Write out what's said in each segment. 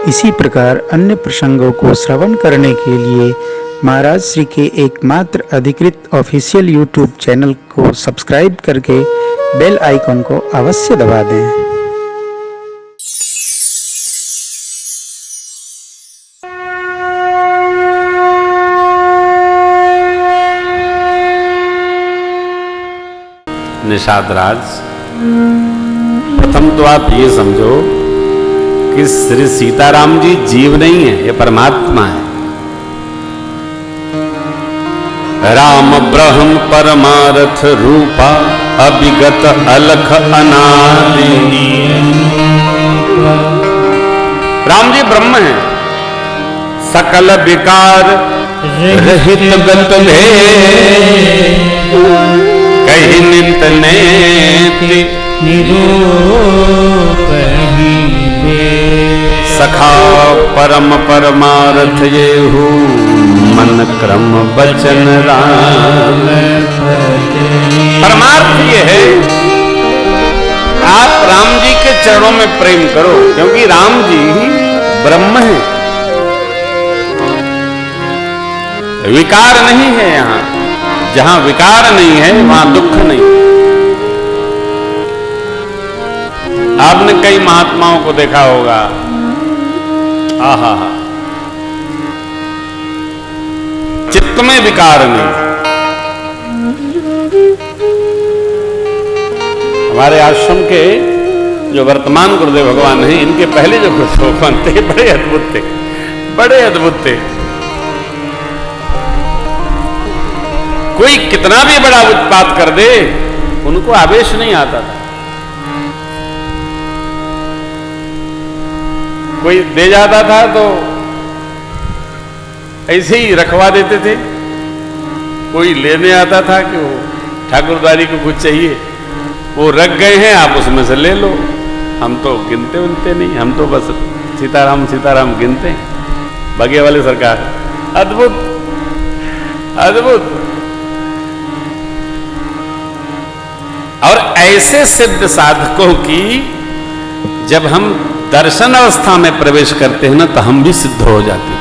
इसी प्रकार अन्य प्रसंगों को श्रवण करने के लिए महाराज श्री के एकमात्र अधिकृत ऑफिशियल यूट्यूब चैनल को सब्सक्राइब करके बेल आइकन को अवश्य दबा दें। निषाद राज, प्रथम तो आप ये समझो कि श्री सीताराम जी जीव नहीं है, ये परमात्मा है। राम ब्रह्म परमार्थ रूपा अभिगत अलख अनादि। राम जी ब्रह्म है, सकल विकार रहित गत भेद, कहीं नित नेति सखा परम परमार्थ ये हूँ, मन क्रम वचन राम। परमार्थ ये है, आप राम जी के चरणों में प्रेम करो, क्योंकि राम जी ब्रह्म है, विकार नहीं है। यहां जहां विकार नहीं है वहां दुख नहीं। आपने कई महात्माओं को देखा होगा, आहा, चित्त में विकार नहीं। हमारे आश्रम के जो वर्तमान गुरुदेव भगवान हैं, इनके पहले जो गुरुदेव भगवान थे बड़े अद्भुत थे, बड़े अद्भुत थे। कोई कितना भी बड़ा उत्पात कर दे, उनको आवेश नहीं आता था। कोई दे जाता था तो ऐसे ही रखवा देते थे। कोई लेने आता था कि वो ठाकुरदारी को कुछ चाहिए, वो रख गए हैं, आप उसमें से ले लो। हम तो गिनते उनते नहीं, हम तो बस सीताराम सीताराम गिनते हैं। बगे वाली सरकार, अद्भुत अद्भुत। और ऐसे सिद्ध साधकों की जब हम दर्शन अवस्था में प्रवेश करते हैं ना, तो हम भी सिद्ध हो जाते हैं।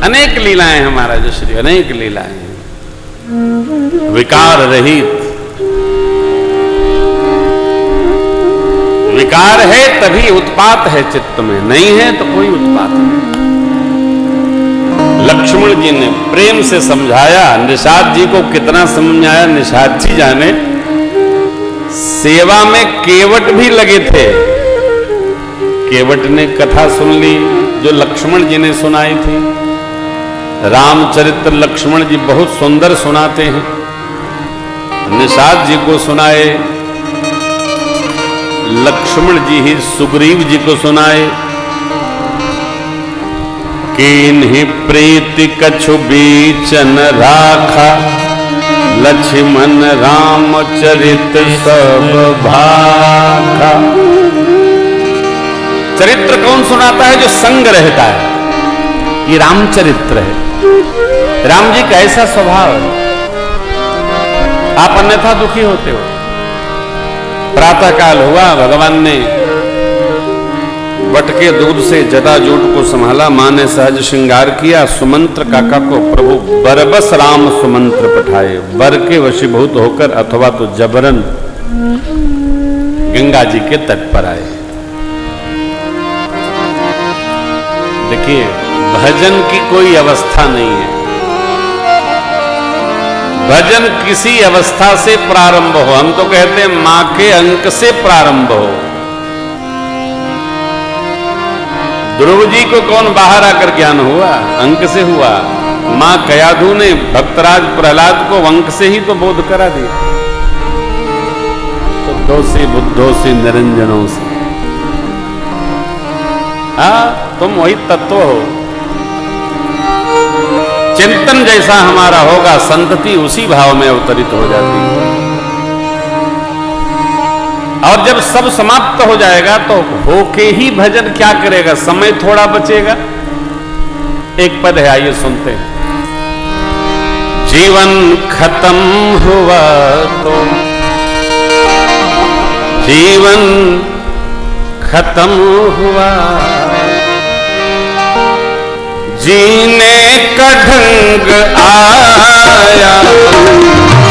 अनेक लीलाएं हमारा जो श्री, अनेक लीलाएं विकार रहित। विकार है तभी उत्पात है चित्त में, नहीं है तो कोई उत्पात नहीं। लक्ष्मण जी ने प्रेम से समझाया, निषाद जी को कितना समझाया निषाद जी जाने। सेवा में केवट भी लगे थे। केवट ने कथा सुन ली जो लक्ष्मण जी ने सुनाई थी। रामचरित्र लक्ष्मण जी बहुत सुंदर सुनाते हैं, निषाद जी को सुनाए। लक्ष्मण जी ही सुग्रीव जी को सुनाए। किन्हीं प्रीति कछु बीचन राखा, लक्ष्मण रामचरित सब भाखा। चरित्र कौन सुनाता है? जो संग रहता है। ये रामचरित्र है। राम जी का ऐसा स्वभाव है, आप अन्यथा दुखी होते हो। प्रातः काल हुआ, भगवान ने वट के दूध से जटाजूट को संभाला, मां ने सहज श्रृंगार किया। सुमंत्र काका को प्रभु बरबस राम सुमंत्र पठाए, बर के वशीभूत होकर अथवा तो जबरन गंगा जी के तट पर आए। देखिए, भजन की कोई अवस्था नहीं है। भजन किसी अवस्था से प्रारंभ हो। हम तो कहते हैं मां के अंक से प्रारंभ हो। ध्रुव जी को कौन बाहर आकर ज्ञान हुआ? अंक से हुआ। मां कयाधु ने भक्तराज प्रहलाद को अंक से ही तो बोध करा दिया। शुद्धों से बुद्धों से निरंजनों से। तुम वही तत्व हो। चिंतन जैसा हमारा होगा, संतति उसी भाव में अवतरित हो जाती है। और जब सब समाप्त हो जाएगा तो होके ही भजन क्या करेगा? समय थोड़ा बचेगा। एक पद है, आइए सुनते हैं। जीवन खत्म हुआ तो जीवन खत्म हुआ, जीने का ढंग आया,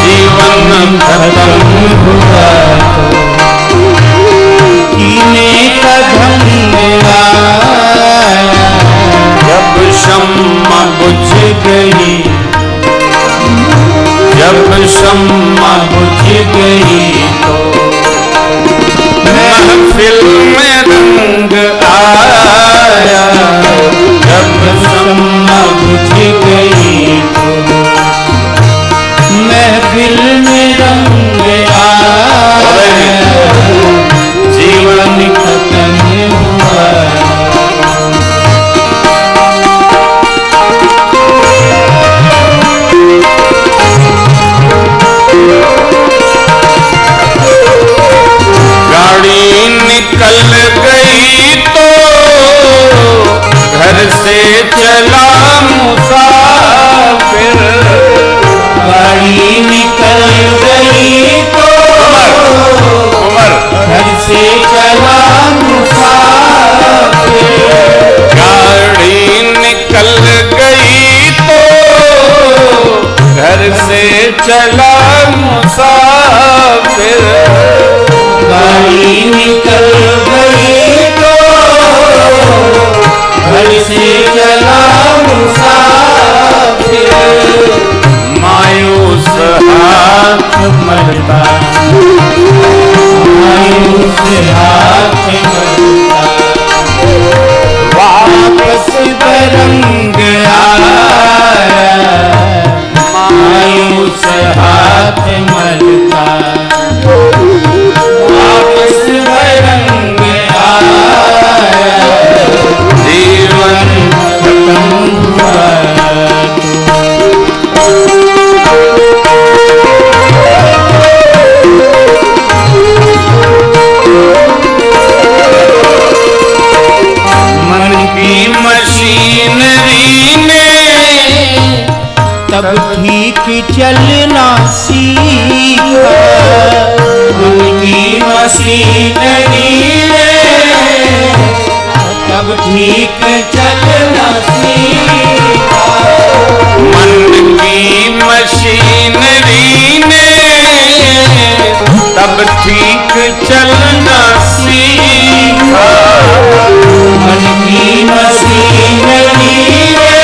जीवन खत्म हुआ, जीने का ढंग आया, जब शम्मा बुझ गई, जब शम्मा बुझ गई तो महफिल में रंग आया, जब शम्मा बुझ गई तो महफिल में रंग आया, जीवन खत्म हुआ। गाड़ी निकल गई तो घर से चला मुसाफिर, गाड़ी निकल गई तो घर से चला मुसाफिर, गाड़ी निकल गई तो घर से चला मुसाफिर, गाड़ी निकल गई तो घर से चला मुसाफिर, मायूस हाथ मरता, मायूस हाथ मरता, वापस बरंग आया, मायूस हाथ मरता, वापस बरंग आया, जीवन खत्म हुआ। मन की मशीनरी ने तब ठीक चलना सीखा, मन की मशीनरी ने तब ठीक चलना सीखा, मन की मशीनरी ने तब ठीक चलना सीखा, मन की मशीनरी ने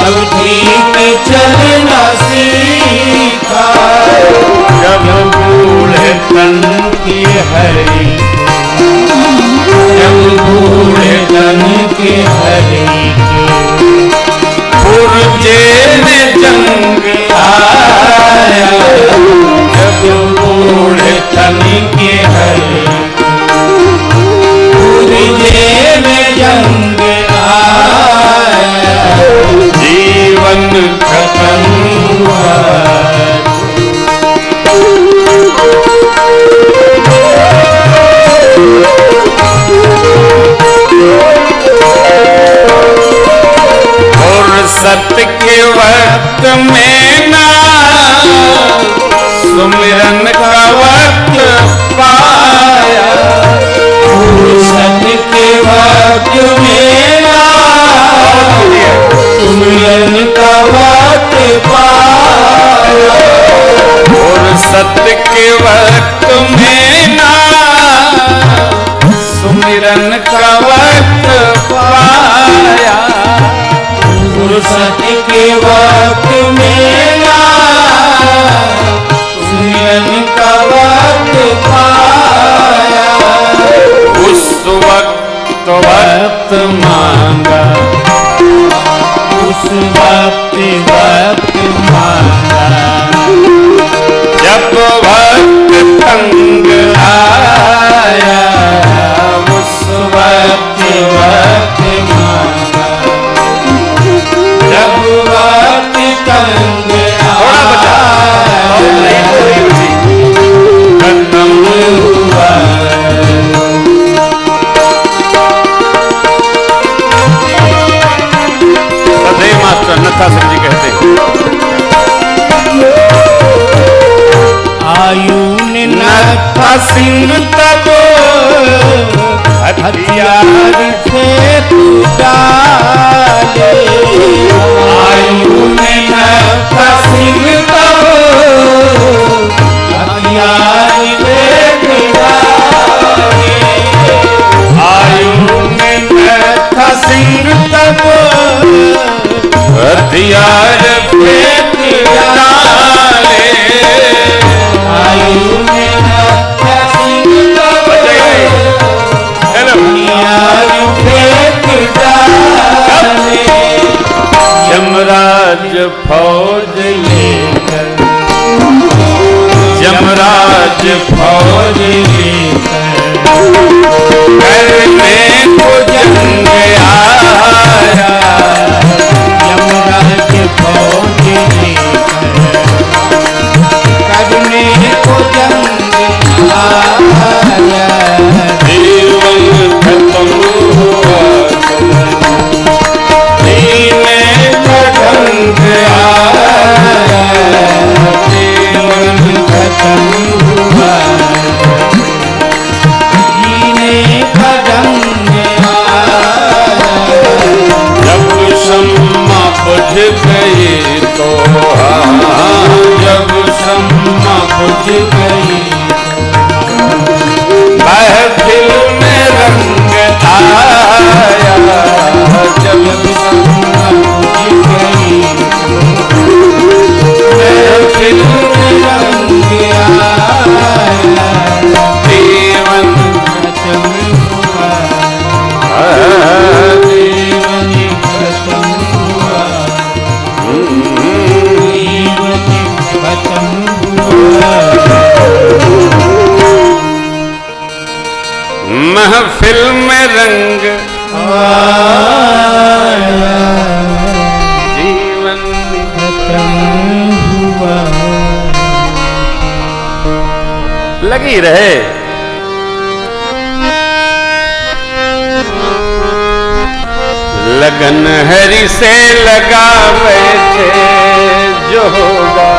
तब ठीक चलना सीखा, जब बूढ़े तन की हरी, जब बूढ़े तन की हरी पुरजे में जंग आया, जब बूढ़े तन की हरी पुरजे में जंग आया, जीवन खत्म हुआ। और सत्य के वक्त में ना सुमिरन का वक्त पाया, सत्य के वक्त में ना सुमिरन का वक्त पाया, और सत्य के वक्त में ना सुमिरन का वक्त पाया, फुर्सत के वक्त में ना सुमिरन का वक्त पाया, उस वक्त मांगा, उस वक्त मांगा, जब वक्त तंग आया, उस वक्त मांगा, जब वक्त तंग आया, खत्म हुआ। सदैव मास्टर नथा सिंह जी कहते आयु ने नथा सिंह तब हथियार से तू डाले, आयु में न सिंह तब हथियार वेग डाले, आयु में न सिंह तब हथियार फेंक डाले, आयु में न सिंह तब हथियार फेंक डाले, यमराज फौज लेकर यमराज फौज करने को जंग आया, यमराज फौज करने को जंग आया, जीवन खत्म हुआ जीने का ढंग आया, जीवन खत्म हुआ जीने का ढंग आया, जब शम्मा बुझ गई तो हाँ, जब शम्मा बुझ गई महफिल में रंग आया, जब शम्मा बुझ गई महफिल में रंग आया, जीवन खत्म हुआ जीवन खत्म हुआ जीवन खत्म हुआ, महफिल में रंग आया, जीवन खत्म हुआ। लगी रहे। लगन हरि से लगा बैठे जो होगा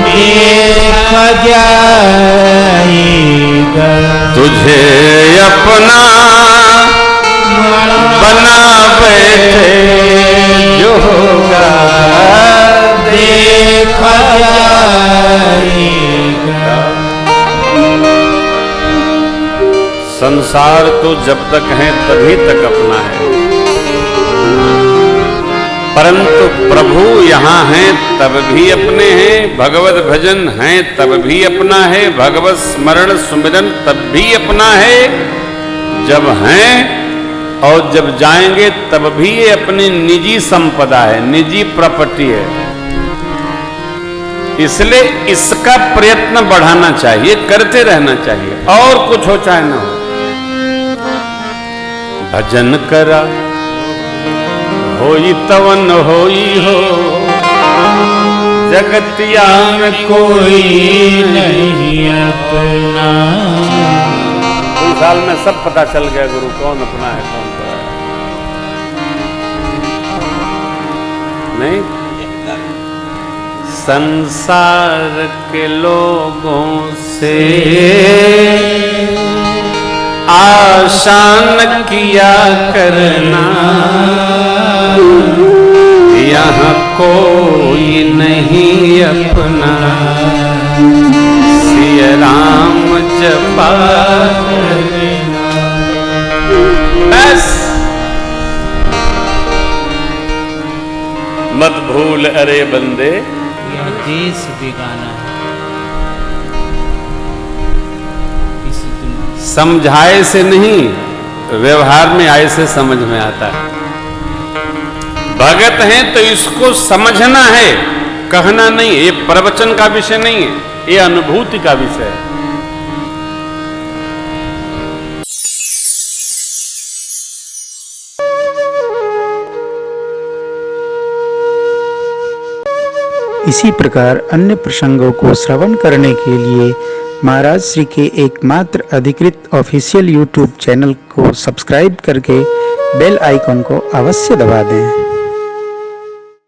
देखा जाएगा तुझे अपना बना बैठे जो होगा देखा जाएगा। संसार तो जब तक है तभी तक अपना है, परंतु प्रभु यहाँ हैं तब भी अपने हैं, भगवत भजन हैं तब भी अपना है, भगवत स्मरण सुमिरन तब भी अपना है। जब हैं और जब जाएंगे तब भी ये अपनी निजी संपदा है, निजी प्रॉपर्टी है। इसलिए इसका प्रयत्न बढ़ाना चाहिए, करते रहना चाहिए, और कुछ हो चाहे ना हो। भजन करा होई तवन होई हो, जगतिया में कोई नहीं अपना। 2 साल में सब पता चल गया गुरु कौन अपना है कौन पराया नहीं। संसार के लोगों से आसान किया करना, यहाँ कोई नहीं अपना, सिया राम जपा करना। बस मत भूल अरे बंदे यह देश बेगाना है, समझाए से नहीं व्यवहार में आए से समझ में आता है। भगत हैं तो इसको समझना है, कहना नहीं। ये प्रवचन का विषय नहीं है, ये अनुभूति का विषय है। इसी प्रकार अन्य प्रसंगों को श्रवण करने के लिए महाराज श्री के एकमात्र अधिकृत ऑफिशियल यूट्यूब चैनल को सब्सक्राइब करके बेल आइकॉन को अवश्य दबा दें।